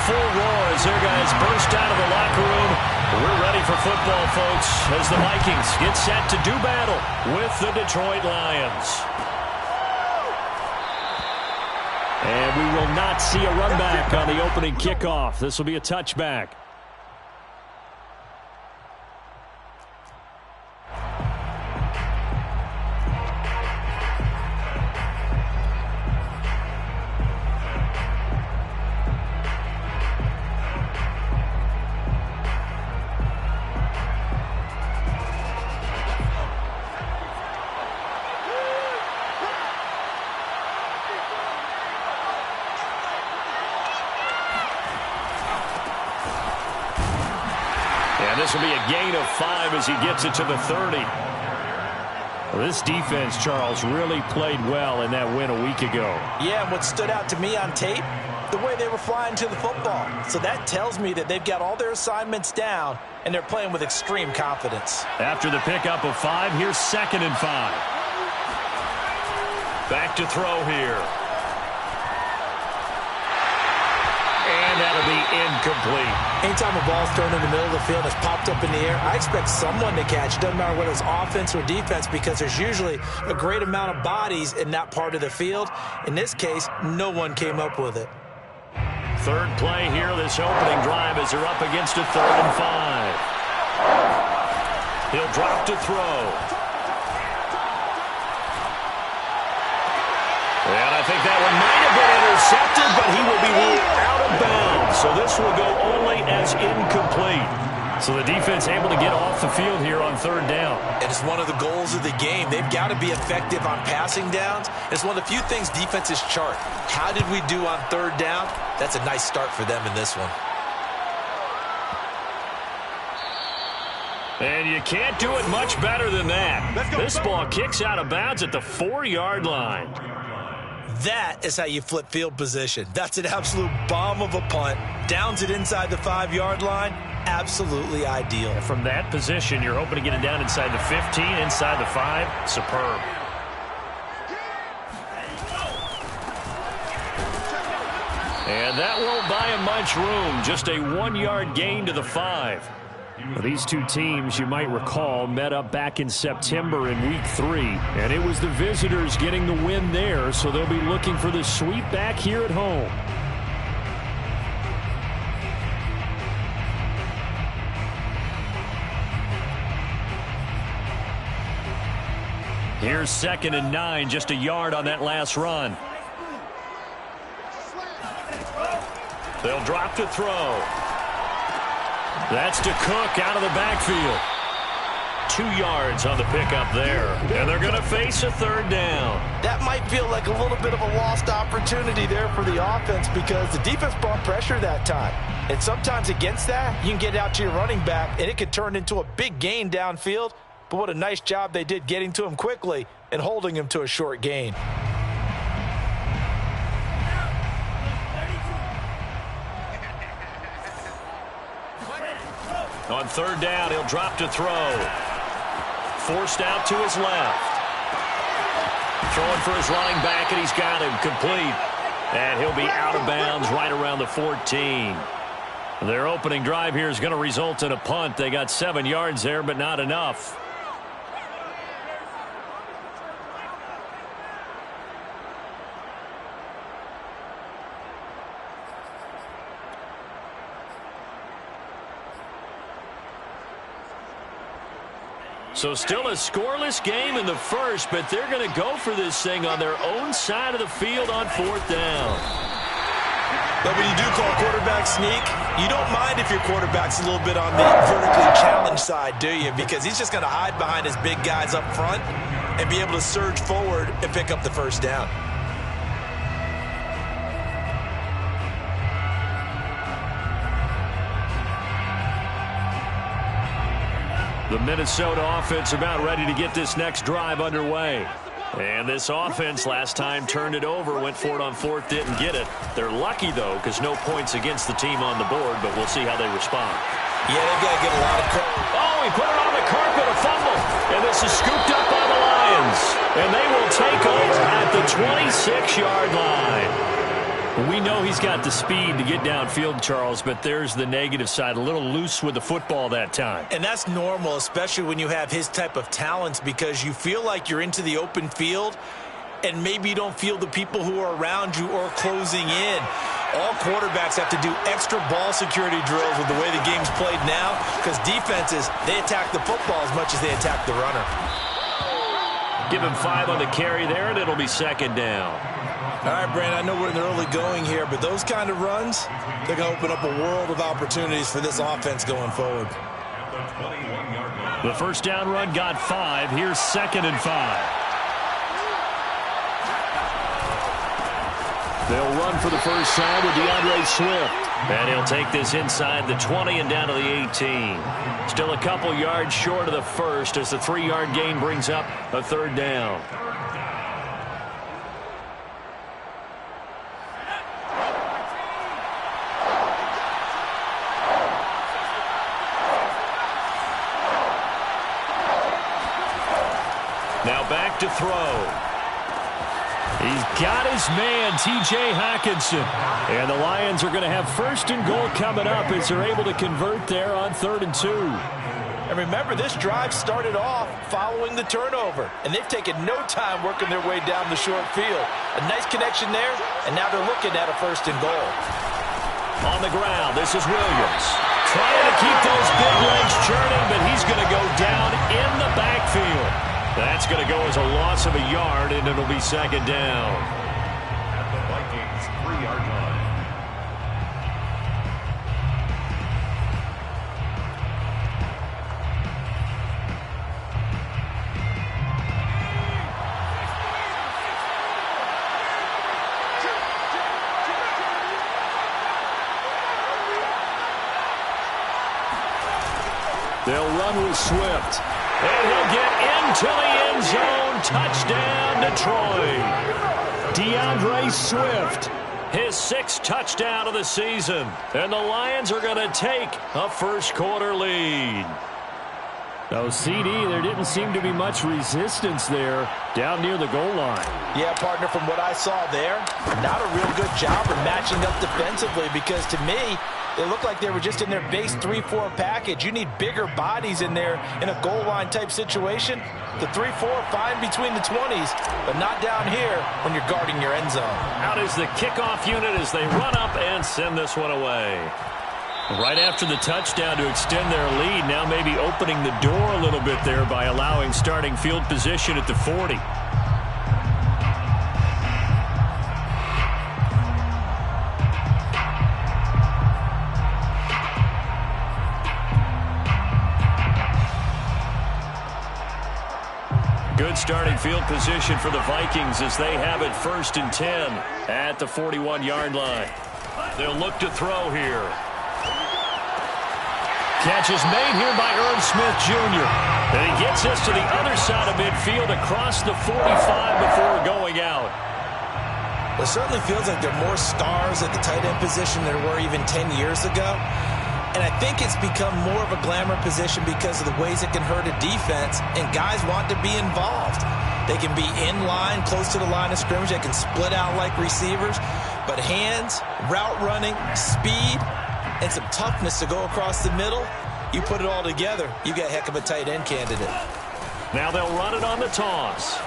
full roar as their guys burst out of the locker room. We're ready for football, folks, as the Vikings get set to do battle with the Detroit Lions. And we will not see a run back on the opening kickoff. This will be a touchback. This will be a gain of 5 as he gets it to the 30. Well, this defense, Charles, really played well in that win a week ago. Yeah, and what stood out to me on tape, the way they were flying to the football. So that tells me that they've got all their assignments down, and they're playing with extreme confidence. After the pickup of 5, here's 2nd and 5. Back to throw here. And that'll be incomplete. Anytime a ball's thrown in the middle of the field and it's popped up in the air, I expect someone to catch. It doesn't matter whether it's offense or defense, because there's usually a great amount of bodies in that part of the field. In this case, no one came up with it. Third play here, this opening drive, as they're up against a 3rd and 5. He'll drop to throw. And I think that one might have been intercepted, but he will be ruled out of bounds. So this will go only as incomplete. So the defense able to get off the field here on 3rd down. And it's one of the goals of the game. They've got to be effective on passing downs. It's one of the few things defenses chart. How did we do on 3rd down? That's a nice start for them in this one. And you can't do it much better than that. This ball kicks out of bounds at the 4-yard line. That is how you flip field position. That's an absolute bomb of a punt. Downs it inside the 5-yard line. Absolutely ideal. And from that position, you're hoping to get it down inside the 15, inside the 5. Superb. And that won't buy him much room. Just a 1-yard gain to the 5. Well, these two teams, you might recall, met up back in September in Week 3, and it was the visitors getting the win there, so they'll be looking for the sweep back here at home. Here's 2nd and 9, just a yard on that last run. They'll drop to throw. That's to Cook out of the backfield. 2 yards on the pickup there. And they're going to face a 3rd down. That might feel like a little bit of a lost opportunity there for the offense, because the defense brought pressure that time. And sometimes against that, you can get out to your running back, and it could turn into a big gain downfield. But what a nice job they did getting to him quickly and holding him to a short gain. On 3rd down, he'll drop to throw. Forced out to his left. Throwing for his running back, and he's got him complete. And he'll be out of bounds right around the 14. Their opening drive here is going to result in a punt. They got 7 yards there, but not enough. So still a scoreless game in the first, but they're going to go for this thing on their own side of the field on 4th down. But when you do call quarterback sneak, you don't mind if your quarterback's a little bit on the vertically challenged side, do you? Because he's just going to hide behind his big guys up front and be able to surge forward and pick up the 1st down. The Minnesota offense about ready to get this next drive underway. And this offense last time turned it over, went for it on 4th, didn't get it. They're lucky, though, because no points against the team on the board, but we'll see how they respond. Yeah, they've got to get a lot of credit. Oh, he put it on the carpet, a fumble. And this is scooped up by the Lions. And they will take over at the 26-yard line. We know he's got the speed to get downfield, Charles, but there's the negative side. A little loose with the football that time. And that's normal, especially when you have his type of talents, because you feel like you're into the open field and maybe you don't feel the people who are around you or closing in. All quarterbacks have to do extra ball security drills with the way the game's played now, because defenses, they attack the football as much as they attack the runner. Give him 5 on the carry there, and it'll be second down. All right, Brandon, I know we're in the early going here, but those kind of runs, they're going to open up a world of opportunities for this offense going forward. The first down run got 5. Here's 2nd and 5. They'll run for the first time with Swift. And he'll take this inside the 20 and down to the 18. Still a couple yards short of the first as the 3-yard gain brings up a 3rd down. Now back to throw. He's got his man, T.J. Hockenson. And the Lions are going to have 1st and goal coming up as they're able to convert there on 3rd and 2. And remember, this drive started off following the turnover, and they've taken no time working their way down the short field. A nice connection there, and now they're looking at a 1st and goal. On the ground, this is Williams. Trying to keep those big legs churning, but he's going to go down in the backfield. That's going to go as a loss of a yard, and it'll be 2nd down. At the Vikings 3-yard line. They'll run with Swift. And he'll get into the end zone. Touchdown, Detroit. Swift, his 6th touchdown of the season. And the Lions are going to take a first-quarter lead. Oh, CD, there didn't seem to be much resistance there down near the goal line. Yeah, partner, from what I saw there, not a real good job of matching up defensively, because to me, it looked like they were just in their base 3-4 package. You need bigger bodies in there in a goal line type situation. The 3-4, fine between the 20s, but not down here when you're guarding your end zone. Out is the kickoff unit as they run up and send this one away. Right after the touchdown to extend their lead, now maybe opening the door a little bit there by allowing starting field position at the 40. Good starting field position for the Vikings as they have it 1st and 10 at the 41-yard line. They'll look to throw here. Catch is made here by Irv Smith Jr. And he gets us to the other side of midfield across the 45 before going out. It certainly feels like there are more stars at the tight end position than there were even 10 years ago. And I think it's become more of a glamour position because of the ways it can hurt a defense, and guys want to be involved. They can be in line, close to the line of scrimmage. They can split out like receivers. But hands, route running, speed, and some toughness to go across the middle, you put it all together, you get a heck of a tight end candidate. Now they'll run it on the toss.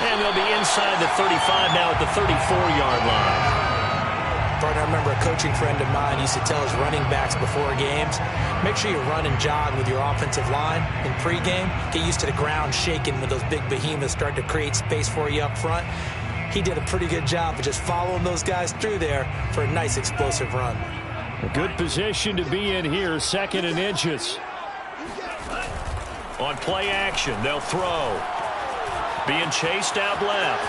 And they'll be inside the 35 now at the 34-yard line. Partner, I remember a coaching friend of mine used to tell his running backs before games, make sure you run and jog with your offensive line in pregame. Get used to the ground shaking when those big behemoths start to create space for you up front. He did a pretty good job of just following those guys through there for a nice explosive run. A good position to be in here, 2nd and inches. On play action, they'll throw. Being chased out left.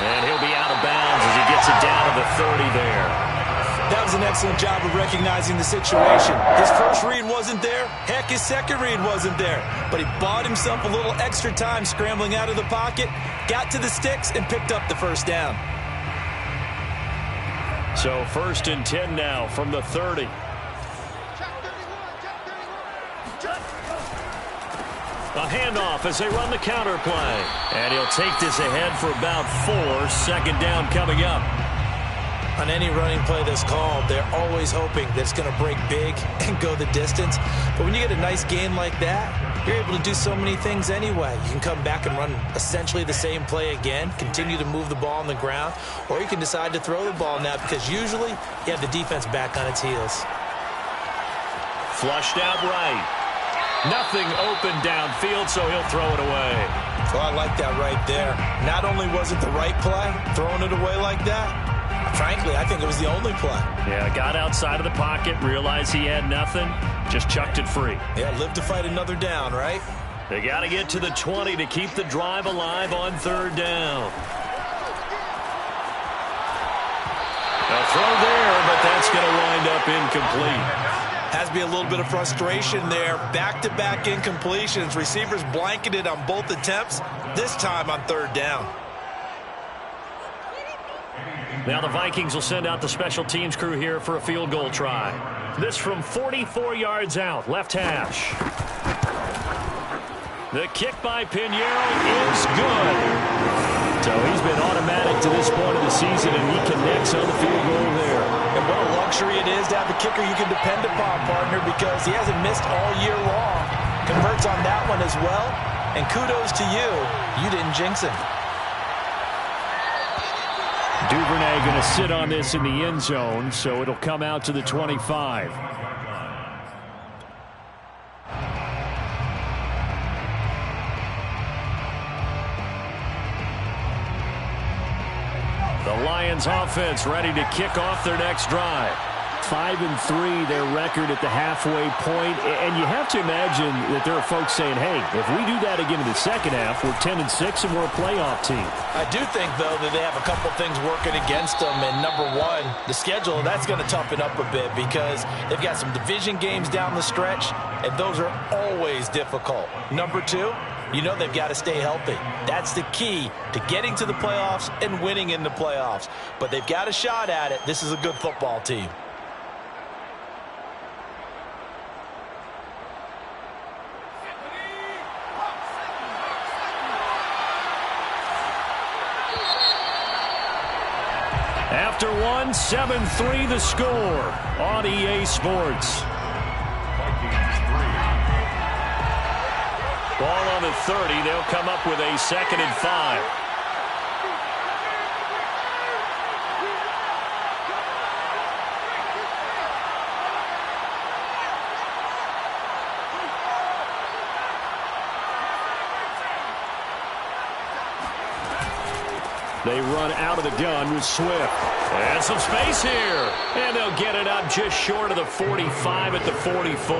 And he'll be out of bounds as he gets it down to the 30 there. That was an excellent job of recognizing the situation. His first read wasn't there. Heck, his second read wasn't there. But he bought himself a little extra time scrambling out of the pocket, got to the sticks, and picked up the 1st down. So 1st and 10 now from the 30. A handoff as they run the counter play. And he'll take this ahead for about 4. 2nd down coming up. On any running play that's called, they're always hoping that it's going to break big and go the distance. But when you get a nice gain like that, you're able to do so many things anyway. You can come back and run essentially the same play again, continue to move the ball on the ground, or you can decide to throw the ball now because usually you have the defense back on its heels. Flushed out right. Nothing open downfield, so he'll throw it away. Well, I like that right there. Not only was it the right play, throwing it away like that, frankly, I think it was the only play. Yeah, got outside of the pocket, realized he had nothing, just chucked it free. Yeah, live to fight another down, right? They got to get to the 20 to keep the drive alive on third down. A throw there, but that's going to wind up incomplete. Has to be a little bit of frustration there. Back-to-back incompletions. Receivers blanketed on both attempts, this time on third down. Now the Vikings will send out the special teams crew here for a field goal try. This from 44 yards out, left hash. The kick by Pinheiro is good. So he's been automatic to this point of the season, and he connects on the field goal there. And what a luxury it is to have a kicker you can depend upon, partner, because he hasn't missed all year long. Converts on that one as well, and kudos to you. You didn't jinx him. Duvernay going to sit on this in the end zone, so it'll come out to the 25. The Lions offense ready to kick off their next drive. 5-3 their record at the halfway point, and you have to imagine that there are folks saying, hey, if we do that again in the second half, we're 10-6 and we're a playoff team. I do think, though, that they have a couple things working against them, and number one, the schedule, that's going to toughen up a bit because they've got some division games down the stretch, and those are always difficult. Number two, you know they've got to stay healthy. That's the key to getting to the playoffs and winning in the playoffs. But they've got a shot at it. This is a good football team. After one, 7-3 the score on EA Sports. Ball on the 30. They'll come up with a 2nd and 5. They run out of the gun with Swift. And some space here. And they'll get it up just short of the 45 at the 44.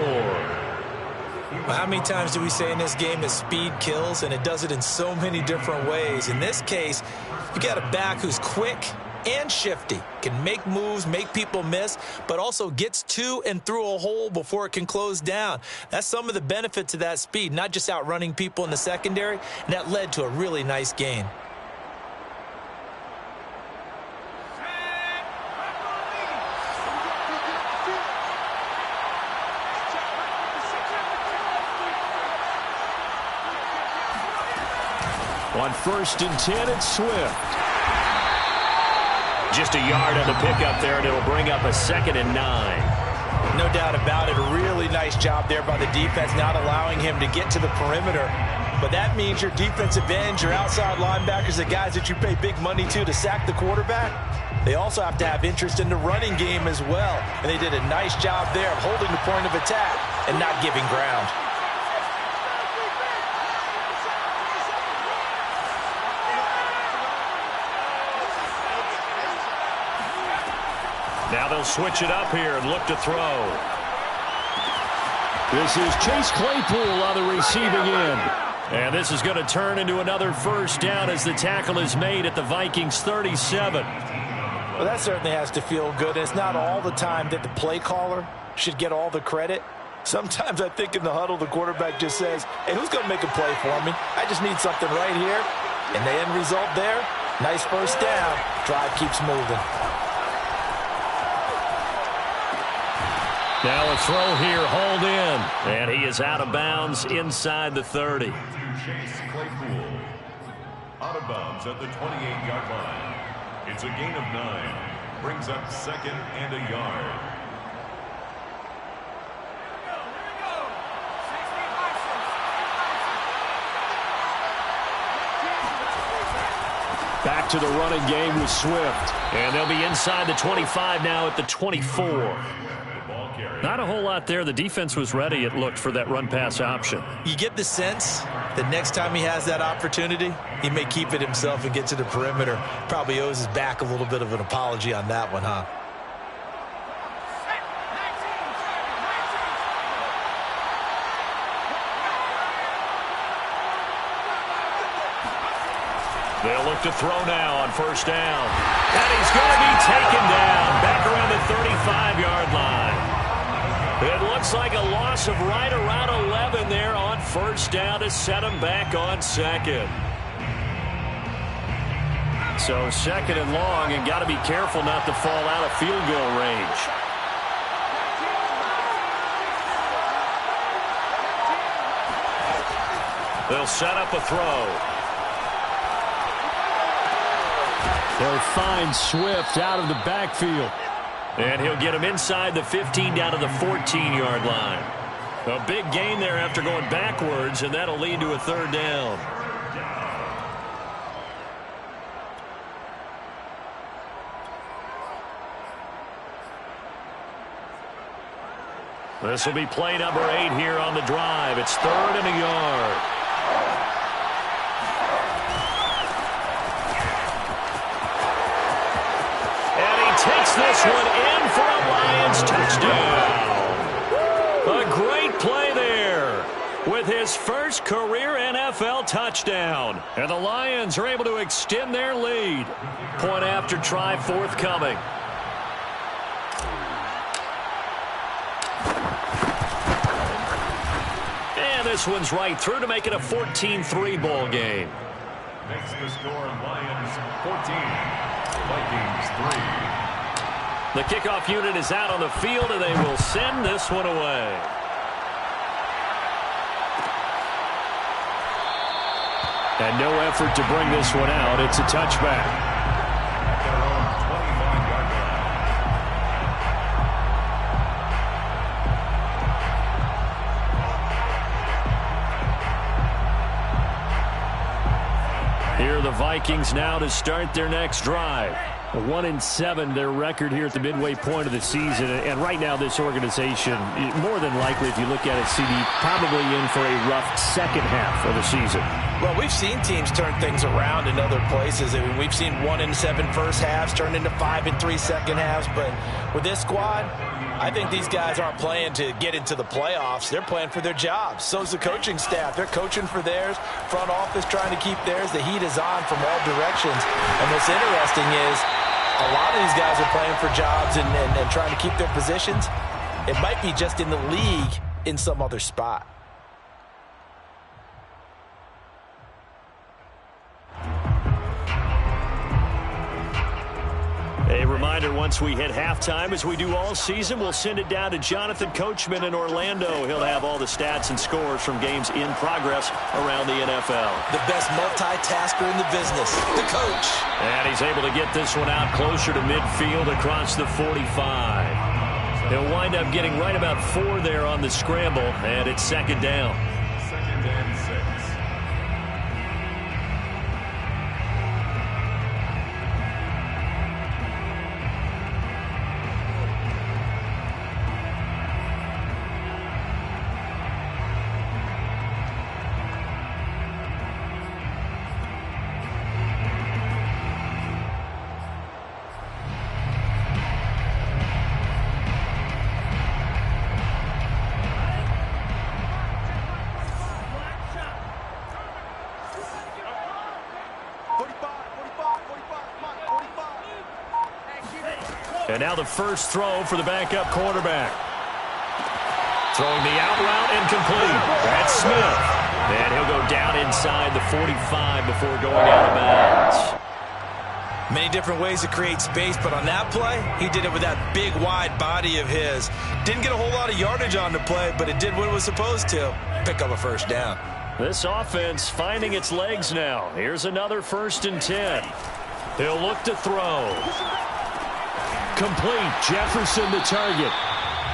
Well, how many times do we say in this game that speed kills, and it does it in so many different ways? In this case, you got a back who's quick and shifty, can make moves, make people miss, but also gets to and through a hole before it can close down. That's some of the benefits of that speed, not just outrunning people in the secondary, and that led to a really nice gain. On 1st and 10, it's Swift. Just a yard on the pickup there, and it'll bring up a 2nd and 9. No doubt about it. A really nice job there by the defense, not allowing him to get to the perimeter. But that means your defensive ends, your outside linebackers, the guys that you pay big money to sack the quarterback, they also have to have interest in the running game as well. And they did a nice job there of holding the point of attack and not giving ground. Now they'll switch it up here and look to throw. This is Chase Claypool on the receiving end. And this is going to turn into another 1st down as the tackle is made at the Vikings 37. Well, that certainly has to feel good. It's not all the time that the play caller should get all the credit. Sometimes I think in the huddle, the quarterback just says, hey, who's going to make a play for me? I just need something right here. And the end result there, nice 1st down. Drive keeps moving. Now a throw here, hauled in. And he is out of bounds inside the 30. Chase Claypool out of bounds at the 28-yard line. It's a gain of 9. brings up 2nd and a yard. Back to the running game with Swift. And they'll be inside the 25 now at the 24. Not a whole lot there. The defense was ready, it looked, for that run-pass option. You get the sense that next time he has that opportunity, he may keep it himself and get to the perimeter. Probably owes his back a little bit of an apology on that one, huh? They'll look to throw now on 1st down. And he's going to be taken down back around the 35-yard line. It looks like a loss of right around 11 there on 1st down to set him back on 2nd. So 2nd and long, and got to be careful not to fall out of field goal range. They'll set up a throw. They'll find Swift out of the backfield. And he'll get him inside the 15 down to the 14-yard line. A big gain there after going backwards, and that'll lead to a 3rd down. This will be play number 8 here on the drive. It's 3rd and a yard. Takes this one in for a Lions touchdown. A great play there with his first career NFL touchdown. And the Lions are able to extend their lead. Point after try forthcoming. And this one's right through to make it a 14-3 ball game. Makes the score Lions 14, Vikings 3. The kickoff unit is out on the field, and they will send this one away. And no effort to bring this one out. It's a touchback. Here are the Vikings now to start their next drive. 1-7 their record here at the midway point of the season, and right now this organization, more than likely, if you look at it, CD, probably in for a rough second half of the season. Well, we've seen teams turn things around in other places. I mean, we've seen 1-7 first halves turn into 5-3 second halves, but with this squad, I think these guys aren't playing to get into the playoffs. They're playing for their jobs. So's the coaching staff. They're coaching for theirs. Front office trying to keep theirs. The heat is on from all directions. And what's interesting is a lot of these guys are playing for jobs and trying to keep their positions. It might be just in the league in some other spot. A reminder, once we hit halftime, as we do all season, we'll send it down to Jonathan Coachman in Orlando. He'll have all the stats and scores from games in progress around the NFL. The best multitasker in the business, the coach. And he's able to get this one out closer to midfield across the 45. He'll wind up getting right about 4 there on the scramble, and it's 2nd down. 2nd and 6. And now the first throw for the backup quarterback. Throwing the out route and complete. That's Smith. And he'll go down inside the 45 before going out of bounds. Many different ways to create space, but on that play, he did it with that big, wide body of his. Didn't get a whole lot of yardage on the play, but it did what it was supposed to. Pick up a 1st down. This offense finding its legs now. Here's another 1st and 10. He'll look to throw. Complete. Jefferson the target.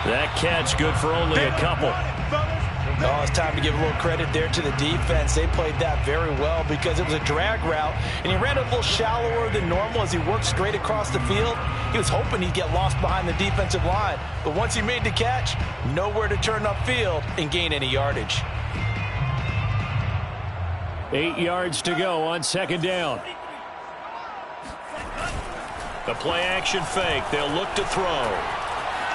That catch good for only a couple. Oh, it's time to give a little credit there to the defense. They played that very well because it was a drag route, and he ran a little shallower than normal as he worked straight across the field. He was hoping he'd get lost behind the defensive line, but once he made the catch, nowhere to turn upfield and gain any yardage. 8 yards to go on second down. The play-action fake. They'll look to throw.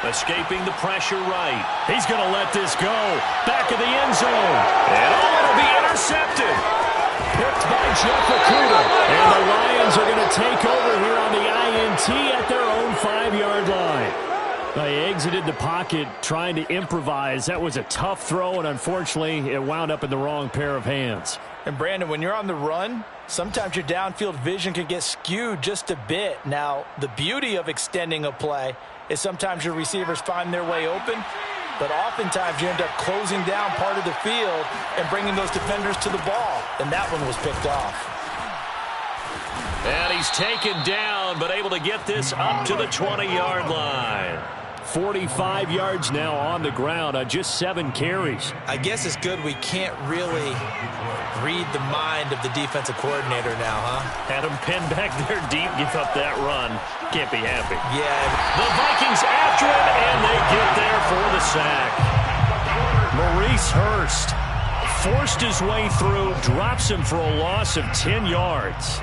Escaping the pressure right. He's going to let this go. Back of the end zone. And it'll be intercepted. Picked by Jeff Okudah. And the Lions are going to take over here on the INT at their own 5-yard line. They exited the pocket trying to improvise. That was a tough throw, and unfortunately, it wound up in the wrong pair of hands. And Brandon, when you're on the run, sometimes your downfield vision can get skewed just a bit. Now, the beauty of extending a play is sometimes your receivers find their way open, but oftentimes you end up closing down part of the field and bringing those defenders to the ball, and that one was picked off. And he's taken down, but able to get this up to the 20-yard line. 45 yards now on the ground on just 7 carries. I guess it's good we can't really read the mind of the defensive coordinator now, huh? Had him pinned back there deep, give up that run. Can't be happy. Yeah. The Vikings after him, and they get there for the sack. Maurice Hurst forced his way through, drops him for a loss of 10 yards.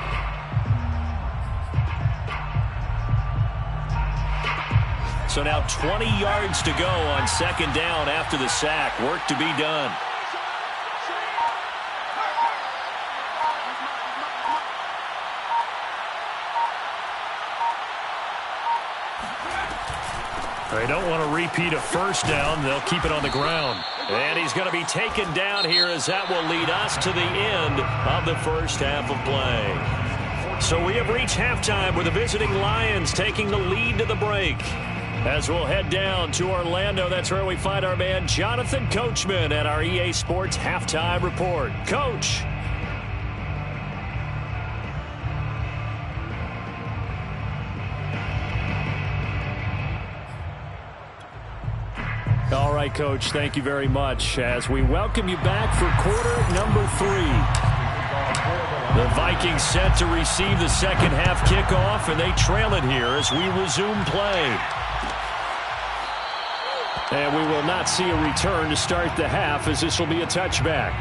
So now 20 yards to go on second down after the sack. Work to be done. They don't want to repeat a first down. They'll keep it on the ground. And he's going to be taken down here as that will lead us to the end of the first half of play. So we have reached halftime with the visiting Lions taking the lead to the break. As we'll head down to Orlando, that's where we find our man Jonathan Coachman at our EA Sports Halftime Report. Coach. All right, Coach, thank you very much as we welcome you back for quarter number 3. The Vikings set to receive the second half kickoff, and they trail it here as we resume play. And we will not see a return to start the half as this will be a touchback.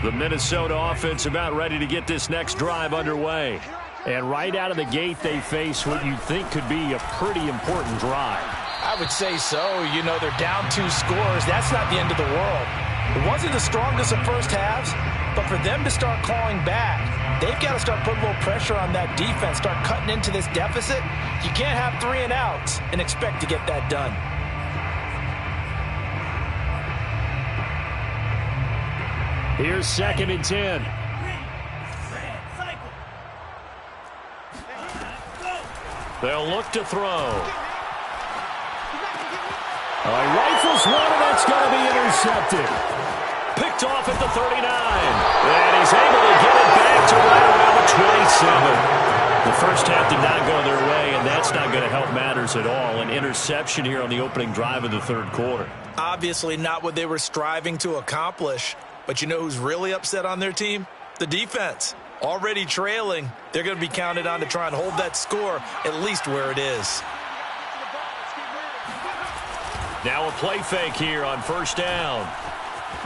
The Minnesota offense about ready to get this next drive underway. And right out of the gate, they face what you think could be a pretty important drive. I would say so. You know, they're down 2 scores. That's not the end of the world. It wasn't the strongest of first halves, but for them to start clawing back, they've got to start putting a little pressure on that defense, start cutting into this deficit. You can't have 3 and outs and expect to get that done. Here's 2nd and 10. They'll look to throw. He rifles one, and that's going to be intercepted. Picked off at the 39. And he's able to get it back to right around the 27. The first half did not go their way, and that's not going to help matters at all. An interception here on the opening drive of the third quarter. Obviously not what they were striving to accomplish. But you know who's really upset on their team? The defense. Already trailing, they're going to be counted on to try and hold that score at least where it is. Now a play fake here on first down.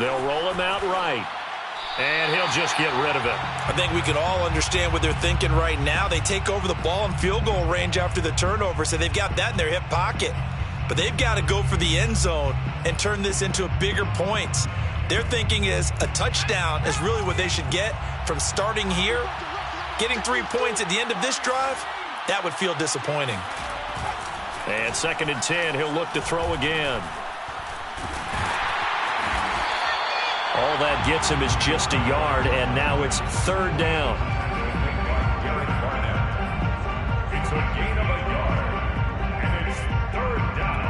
They'll roll him out right. And he'll just get rid of it. I think we can all understand what they're thinking right now. They take over the ball in field goal range after the turnover, so they've got that in their hip pocket. But they've got to go for the end zone and turn this into bigger points. Their thinking is a touchdown is really what they should get from starting here. Getting 3 points at the end of this drive, that would feel disappointing. And 2nd and 10, he'll look to throw again. All that gets him is just a yard, and now it's 3rd down. a gain of a yard. And it's third down.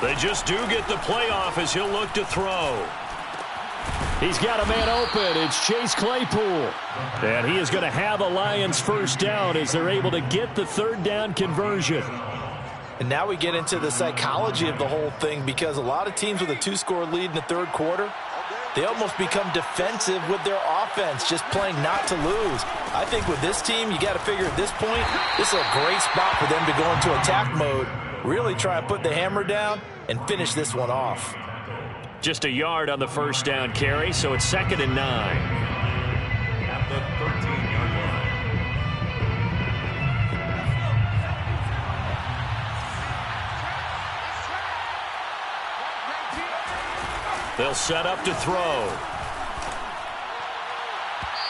They just do get the playoff as he'll look to throw. He's got a man open. It's Chase Claypool. And he is going to have a Lions first down as they're able to get the third down conversion. And now we get into the psychology of the whole thing, because a lot of teams with a 2-score lead in the third quarter, they almost become defensive with their offense, just playing not to lose. I think with this team, you got to figure at this point, this is a great spot for them to go into attack mode, really try and put the hammer down and finish this one off. Just a yard on the first down carry, so it's 2nd and 9. At the 13-yard line. They'll set up to throw.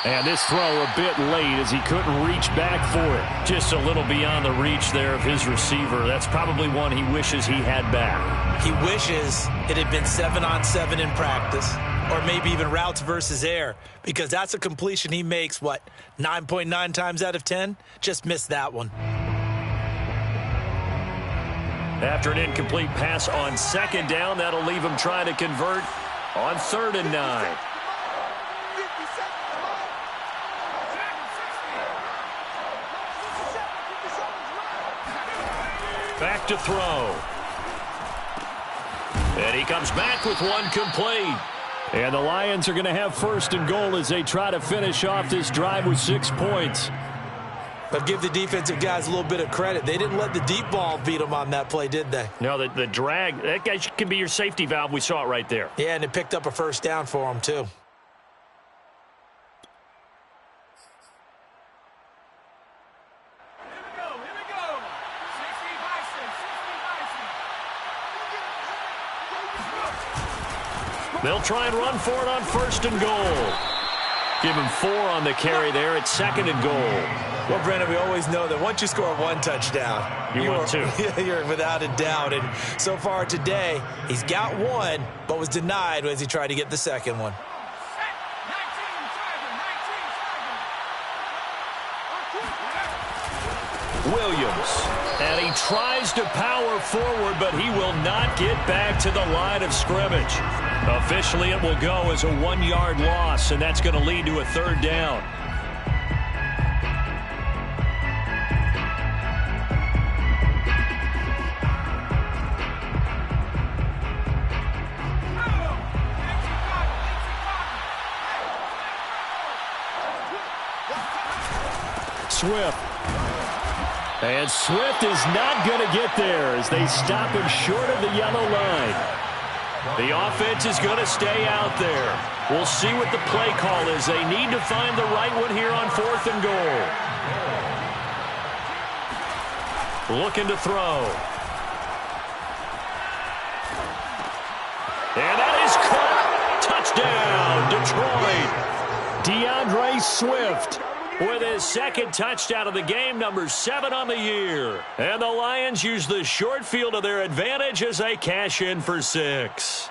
And this throw a bit late as he couldn't reach back for it. Just a little beyond the reach there of his receiver. That's probably one he wishes he had back. He wishes it had been 7-on-7 in practice, or maybe even routes versus air, because that's a completion he makes, 9.9 times out of 10? Just missed that one. After an incomplete pass on 2nd down, that'll leave him trying to convert on 3rd and 9. Back to throw. And he comes back with one complete. And the Lions are going to have 1st and goal as they try to finish off this drive with 6 points. But give the defensive guys a little bit of credit. They didn't let the deep ball beat them on that play, did they? No, the drag, that guy can be your safety valve. We saw it right there. Yeah, and it picked up a first down for them, too. They'll try and run for it on 1st and goal. Give him 4 on the carry there. It's 2nd and goal. Well, Brandon, we always know that once you score 1 touchdown, you want 2. You're without a doubt. And so far today, he's got 1, but was denied as he tried to get the 2nd one. Williams. And he tries to power forward, but he will not get back to the line of scrimmage. Officially, it will go as a 1-yard loss, and that's going to lead to a 3rd down. Swift. And Swift is not going to get there as they stop him short of the yellow line. The offense is going to stay out there. We'll see what the play call is. They need to find the right one here on 4th and goal. Looking to throw. And that is caught. Touchdown, Detroit. DeAndre Swift with his 2nd touchdown of the game, number 7 on the year. And the Lions use the short field to their advantage as they cash in for 6.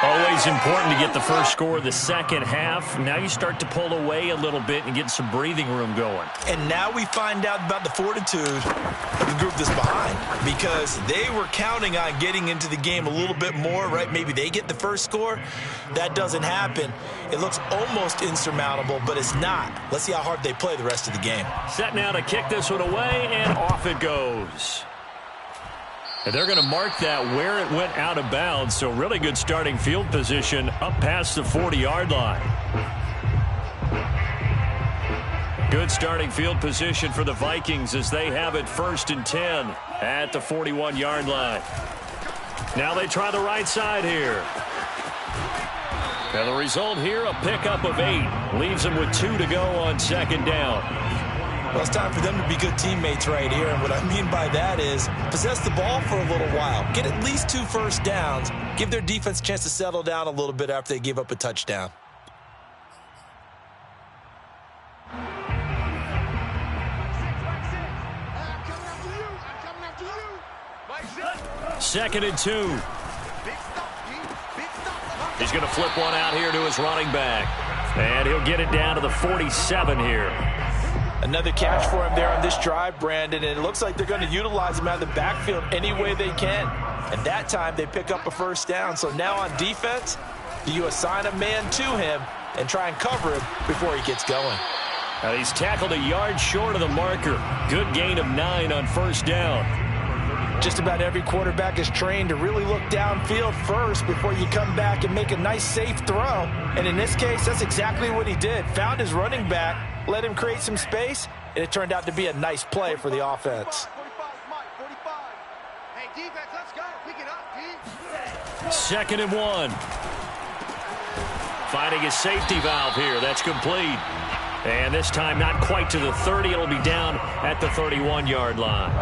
Always important to get the first score of the second half. Now you start to pull away a little bit and get some breathing room going. And now we find out about the fortitude of the group that's behind, because they were counting on getting into the game a little bit more, right? Maybe they get the first score. That doesn't happen. It looks almost insurmountable, but it's not. Let's see how hard they play the rest of the game. Set now to kick this one away, and off it goes. And they're going to mark that where it went out of bounds, so really good starting field position up past the 40-yard line. Good starting field position for the Vikings as they have it 1st and 10 at the 41-yard line. Now they try the right side here. And the result here, a pickup of 8. Leaves them with 2 to go on 2nd down. Well, it's time for them to be good teammates right here. And what I mean by that is possess the ball for a little while. Get at least 2 first downs. Give their defense a chance to settle down a little bit after they give up a touchdown. Second and 2. He's going to flip one out here to his running back. And he'll get it down to the 47 here. Another catch for him there on this drive, Brandon, and it looks like they're going to utilize him out of the backfield any way they can. And that time they pick up a first down. So now on defense, do you assign a man to him and try and cover him before he gets going? And he's tackled a yard short of the marker. Good gain of 9 on first down. Just about every quarterback is trained to really look downfield first before you come back and make a nice, safe throw. And in this case, that's exactly what he did. Found his running back, let him create some space, and it turned out to be a nice play for the offense. Second and 1. Finding his safety valve here. That's complete. And this time not quite to the 30. It'll be down at the 31-yard line.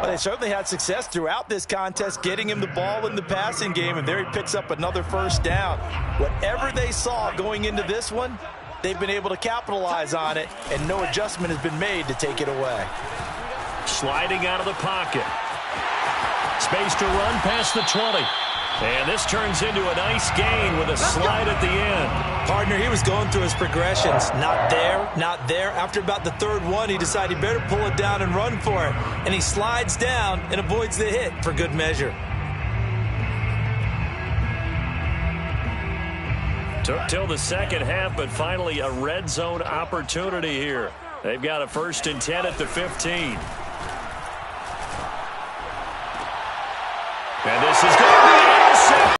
Well, they certainly had success throughout this contest getting him the ball in the passing game, and there he picks up another first down. Whatever they saw going into this one, they've been able to capitalize on it, and no adjustment has been made to take it away. Sliding out of the pocket. Space to run past the 20. And this turns into a nice gain with a slide at the end. Partner, he was going through his progressions. Not there, not there. After about the third one, he decided he better pull it down and run for it. And he slides down and avoids the hit for good measure. Took till the second half, but finally a red zone opportunity here. They've got a 1st and 10 at the 15. And this is going to be intercepted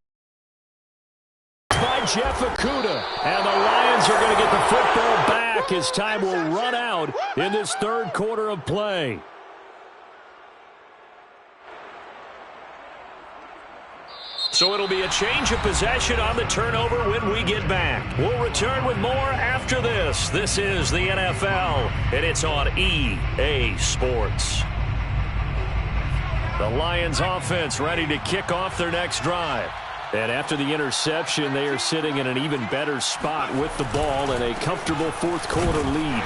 by Jeff Okudah. And the Lions are going to get the football back as time will run out in this third quarter of play. So it'll be a change of possession on the turnover when we get back. We'll return with more after this. This is the NFL, and it's on EA Sports. The Lions offense ready to kick off their next drive. And after the interception, they are sitting in an even better spot with the ball and a comfortable fourth quarter lead.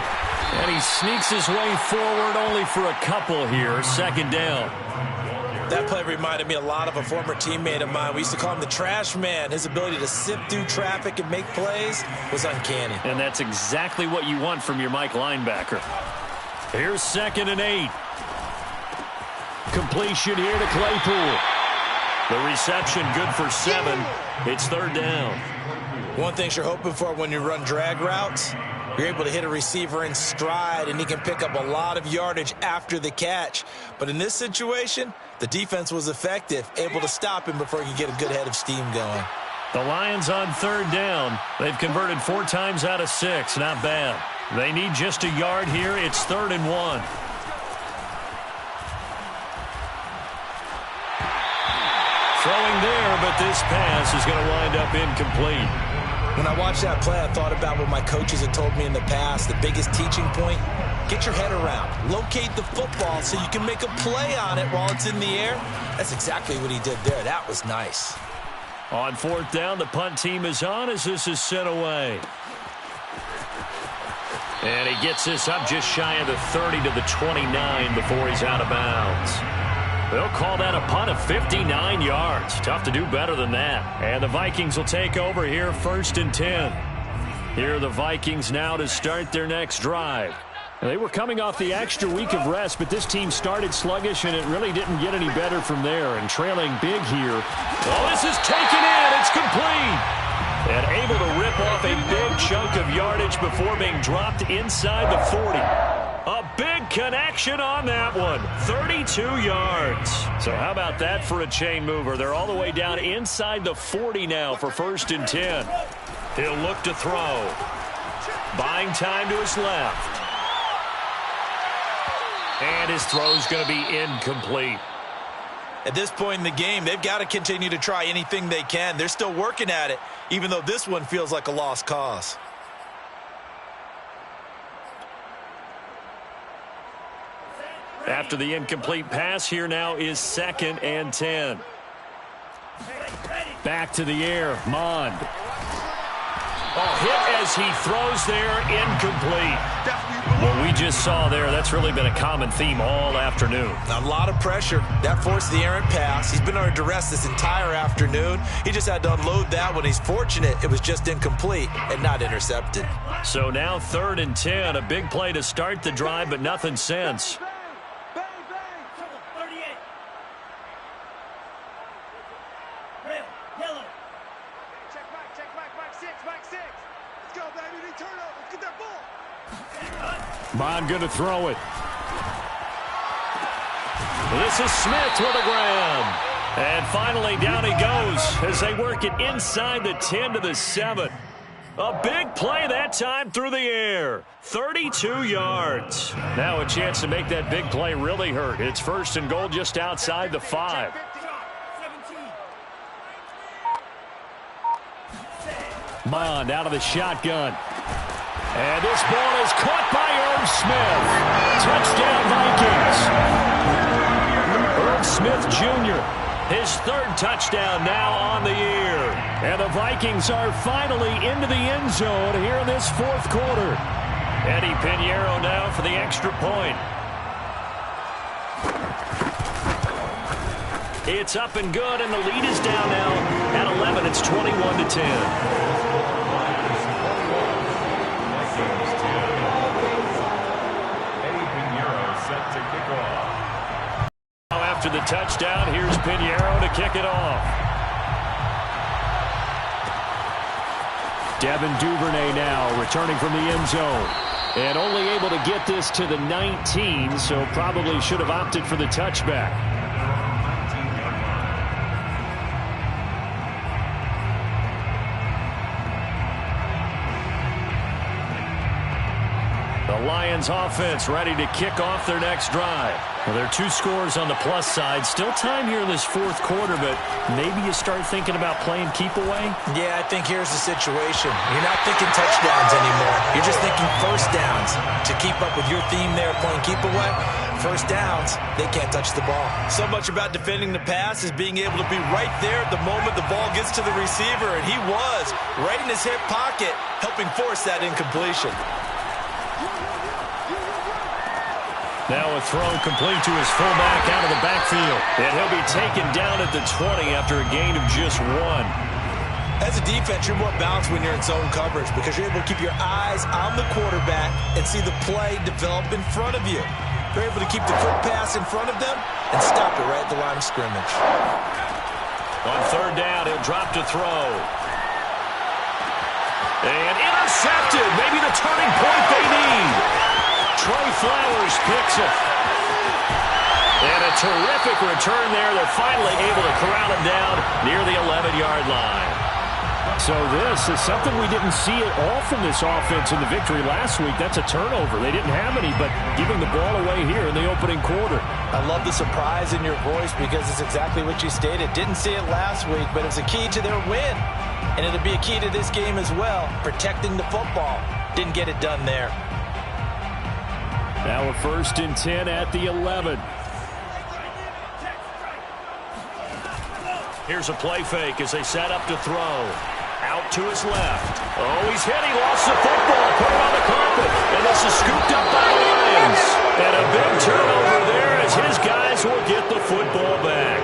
And he sneaks his way forward only for a couple here. Second down. That play reminded me a lot of a former teammate of mine. We used to call him the trash man. His ability to sift through traffic and make plays was uncanny. And that's exactly what you want from your Mike linebacker. Here's 2nd and 8. Completion here to Claypool. The reception good for 7. It's 3rd down. One thing you're hoping for when you run drag routes, you're able to hit a receiver in stride, and he can pick up a lot of yardage after the catch. But in this situation, the defense was effective, able to stop him before he could get a good head of steam going. The Lions on 3rd down. They've converted 4 times out of 6. Not bad. They need just a yard here. It's 3rd and 1. Throwing there, but this pass is going to wind up incomplete. When I watched that play, I thought about what my coaches had told me in the past. The biggest teaching point, get your head around. Locate the football so you can make a play on it while it's in the air. That's exactly what he did there. That was nice. On 4th down, the punt team is on as this is sent away. And he gets this up just shy of the 30 to the 29 before he's out of bounds. They'll call that a punt of 59 yards. Tough to do better than that. And the Vikings will take over here 1st and 10. Here are the Vikings now to start their next drive. And they were coming off the extra week of rest, but this team started sluggish, and it really didn't get any better from there. And trailing big here. Oh, this is taken in. It's complete. And able to rip off a big chunk of yardage before being dropped inside the 40. A big connection on that one. 32 yards. So how about that for a chain mover? They're all the way down inside the 40 now for 1st and 10. He'll look to throw. Buying time to his left. And his throw's going to be incomplete. At this point in the game, they've got to continue to try anything they can. They're still working at it, even though this one feels like a lost cause. After the incomplete pass, here now is 2nd and 10. Back to the air, Mond. Oh, hit as he throws there, incomplete. What we just saw there, that's really been a common theme all afternoon. A lot of pressure. That forced the errant pass. He's been under duress this entire afternoon. He just had to unload that one. He's fortunate it was just incomplete and not intercepted. So now 3rd and 10, a big play to start the drive, but nothing since. Bond going to throw it. This is Smith with a grab. And finally down he goes as they work it inside the 10 to the 7. A big play that time through the air. 32 yards. Now a chance to make that big play really hurt. It's 1st and goal just outside the 5. Bond out of the shotgun. And this ball is caught by Irv Smith. Touchdown, Vikings. Irv Smith Jr., his 3rd touchdown now on the year. And the Vikings are finally into the end zone here in this 4th quarter. Eddie Pinheiro now for the extra point. It's up and good, and the lead is down now at 11. It's 21-10. After the touchdown, here's Pinheiro to kick it off. Devin Duvernay now returning from the end zone. And only able to get this to the 19, so probably should have opted for the touchback. The Lions offense ready to kick off their next drive. Well, there are 2 scores on the plus side. Still time here in this 4th quarter, but maybe you start thinking about playing keep away? Yeah, I think here's the situation. You're not thinking touchdowns anymore. You're just thinking 1st downs. To keep up with your theme there, playing keep away, 1st downs, they can't touch the ball. So much about defending the pass is being able to be right there at the moment the ball gets to the receiver, and he was right in his hip pocket, helping force that incompletion. Now a throw complete to his fullback out of the backfield. And he'll be taken down at the 20 after a gain of just 1. As a defense, you're more balanced when you're in zone coverage because you're able to keep your eyes on the quarterback and see the play develop in front of you. You're able to keep the quick pass in front of them and stop it right at the line of scrimmage. On 3rd down, he'll drop to throw. And intercepted. Maybe the turning point they need. Trey Flowers picks it. And a terrific return there. They're finally able to corral him down near the 11-yard line. So this is something we didn't see at all from this offense in the victory last week. That's a turnover. They didn't have any, but giving the ball away here in the opening quarter. I love the surprise in your voice because it's exactly what you stated. Didn't see it last week, but it's a key to their win. And it'll be a key to this game as well, protecting the football. Didn't get it done there. Now a 1st and 10 at the 11. Here's a play fake as they set up to throw. Out to his left. Oh, he's hit. He lost the football. Put it on the carpet. And this is scooped up by the Lions. And a big turnover there as his guys will get the football back.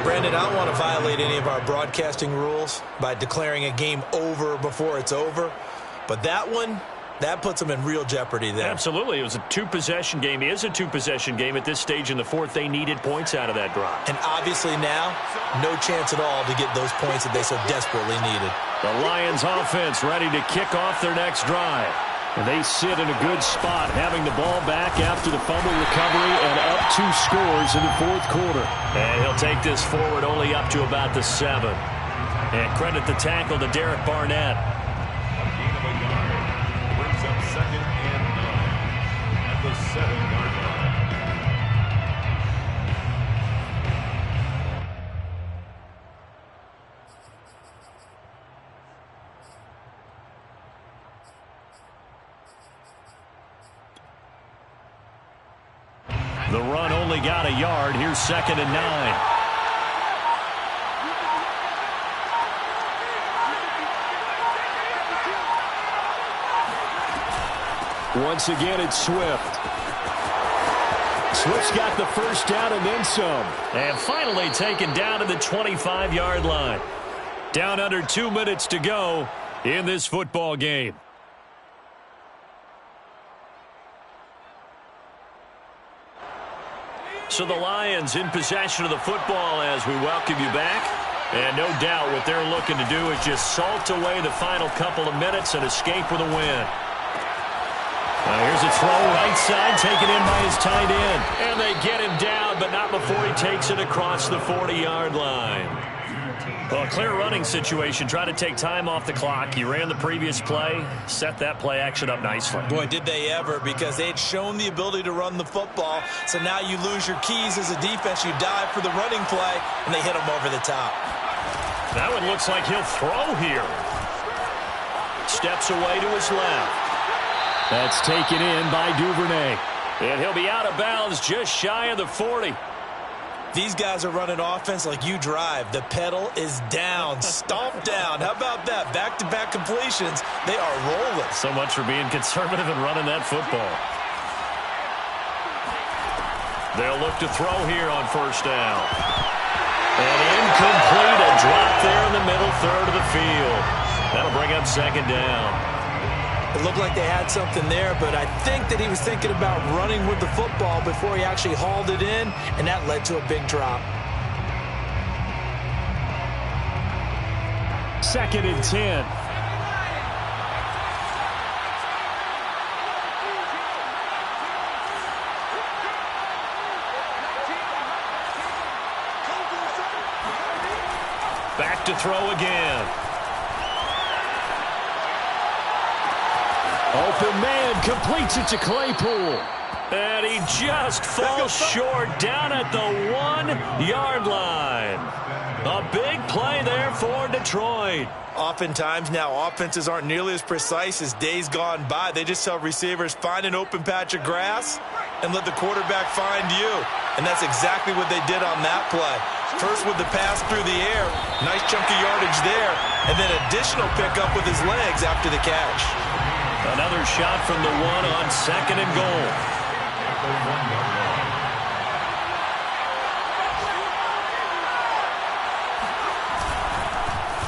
Brandon, I don't want to violate any of our broadcasting rules by declaring a game over before it's over. But that one, that puts them in real jeopardy there. Absolutely. It was a 2-possession game. It is a 2-possession game at this stage in the 4th. They needed points out of that drive. And obviously now, no chance at all to get those points that they so desperately needed. The Lions offense ready to kick off their next drive. And they sit in a good spot, having the ball back after the fumble recovery and up 2 scores in the 4th quarter. And he'll take this forward only up to about the 7. And credit the tackle to Derek Barnett. Second and 9 at the 7-yard line. The run only got a yard. Here's 2nd and 9. Once again, it's Swift. Swift's got the first down and then some. And finally taken down to the 25-yard line. Down under 2 minutes to go in this football game. So the Lions in possession of the football as we welcome you back. And no doubt what they're looking to do is just salt away the final couple of minutes and escape with a win. Here's a throw right side taken in by his tight end. And they get him down, but not before he takes it across the 40-yard line. Well, a clear running situation. Try to take time off the clock. He ran the previous play, set that play action up nicely. Boy, did they ever, because they had shown the ability to run the football. So now you lose your keys as a defense. You dive for the running play, and they hit him over the top. That one looks like he'll throw here. Steps away to his left. That's taken in by Duvernay. And he'll be out of bounds just shy of the 40. These guys are running offense like you drive. The pedal is down, stomped down. How about that? Back-to-back completions. They are rolling. So much for being conservative and running that football. They'll look to throw here on first down. And incomplete, a drop there in the middle third of the field. That'll bring up second down. It looked like they had something there, but I think that he was thinking about running with the football before he actually hauled it in, and that led to a big drop. 2nd and 10. Back to throw again. Open man completes it to Claypool. And he just falls short down at the 1-yard line. A big play there for Detroit. Oftentimes now offenses aren't nearly as precise as days gone by. They just tell receivers, find an open patch of grass and let the quarterback find you. And that's exactly what they did on that play. First with the pass through the air, nice chunk of yardage there, and then additional pickup with his legs after the catch. Another shot from the 1 on 2nd and goal.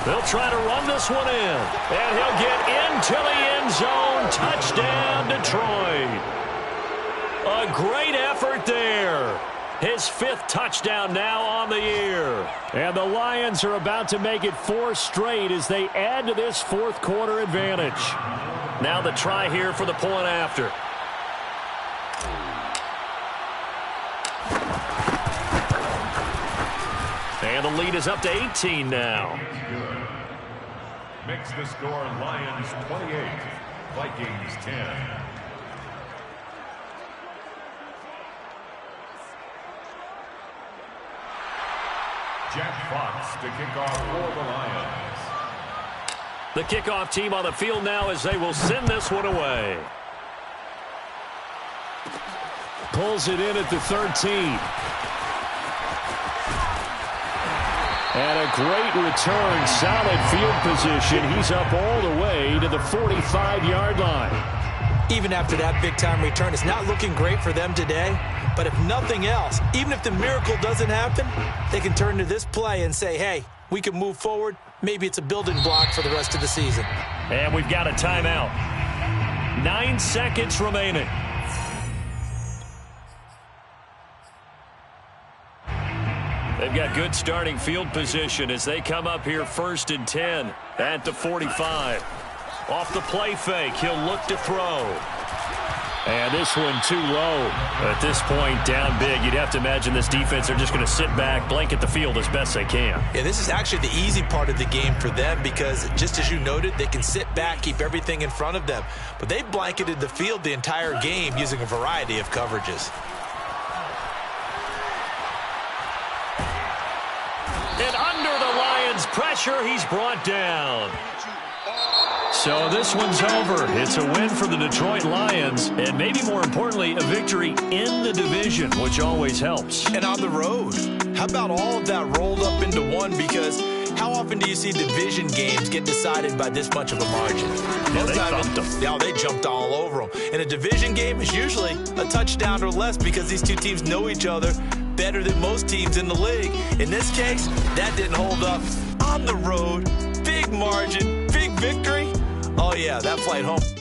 They'll try to run this one in. And he'll get into the end zone. Touchdown, Detroit. A great effort there. His 5th touchdown now on the year. And the Lions are about to make it 4 straight as they add to this 4th quarter advantage. Now the try here for the point after. And the lead is up to 18 now. Makes the score Lions 28, Vikings 10. Jack Fox to kick off for the Lions. The kickoff team on the field now as they will send this one away. Pulls it in at the 13. And a great return, solid field position. He's up all the way to the 45-yard line. Even after that big-time return, it's not looking great for them today. But if nothing else, even if the miracle doesn't happen, they can turn to this play and say, hey, we can move forward. Maybe it's a building block for the rest of the season. And we've got a timeout. 9 seconds remaining. They've got good starting field position as they come up here 1st and 10 at the 45. Off the play fake, he'll look to throw. And this one too low. At this point, down big, you'd have to imagine this defense are just going to sit back, blanket the field as best they can. Yeah, this is actually the easy part of the game for them because, just as you noted, they can sit back, keep everything in front of them. But they blanketed the field the entire game using a variety of coverages. And under the Lions' pressure, he's brought down. So this one's over. It's a win for the Detroit Lions, and maybe more importantly, a victory in the division, which always helps. And on the road, how about all of that rolled up into one? Because how often do you see division games get decided by this much of a margin? Yeah, they thumped them. Yeah, they jumped all over them. And a division game is usually a touchdown or less because these two teams know each other better than most teams in the league. In this case, that didn't hold up. On the road, big margin, big victory. Oh, yeah, that flight home.